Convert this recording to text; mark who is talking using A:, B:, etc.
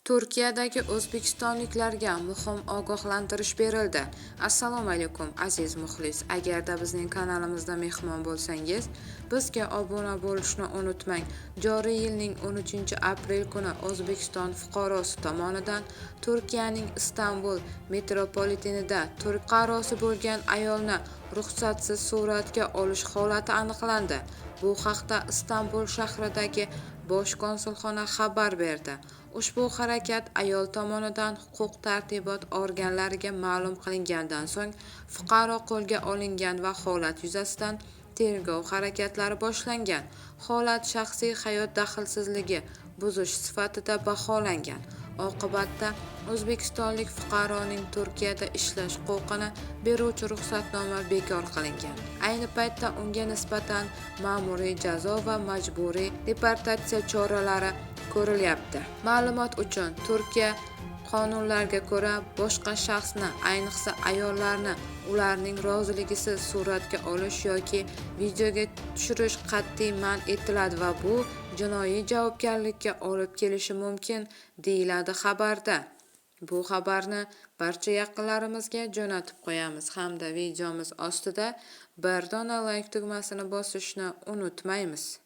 A: Turkiyadagi o'zbekistonliklarga muhim ogohlantirish berildi. Assalomu alaykum aziz muxlis. Agarda bizning kanalimizda mehmon bo'lsangiz, bizga obuna bo'lishni unutmang. Joriy yilning 13-aprel kuni O'zbekiston fuqarosi tomonidan Turkiyaning Istanbul metropolitenida turk fuqarosi bo'lgan ayolni ruxsatsiz suratga olish holati aniqlandi. Bu haqda Istanbul shahridagi Bosh konsulxona xabar berdi. Ushbu harakat ayol tomonidan huquq-tartibot organlariga ma'lum qilingandan so'ng fuqaro qo'lga olingan va holat yuzasidan tergov harakatlari boshlangan. Holat shaxsiy hayot daxlsizligi buzish sifatida baholangan. Oqibatda o'zbekistonlik fuqaroning Turkiyada ishlash huquqini beruvchi ruxsatnoma bekor qilingan. Ayni paytda unga nisbatan ma'muriy jazo va majburiy deportatsiya choralari ko'rilyapti. Ma'lumot uchun, Turkiya qonunlariga ko'ra boshqa shaxsni, ayniqsa ayollarni ularning roziligisiz suratga olish yoki videoga tushirish qat'iy man etiladi va bu jinoiy javobgarlikka olib kelishi mumkin, deyiladi xabarda. Bu xabarni barcha yaqinlarimizga jo'natib qo'yamiz hamda videomiz ostida bir dona like tugmasini bosishni unutmaymiz.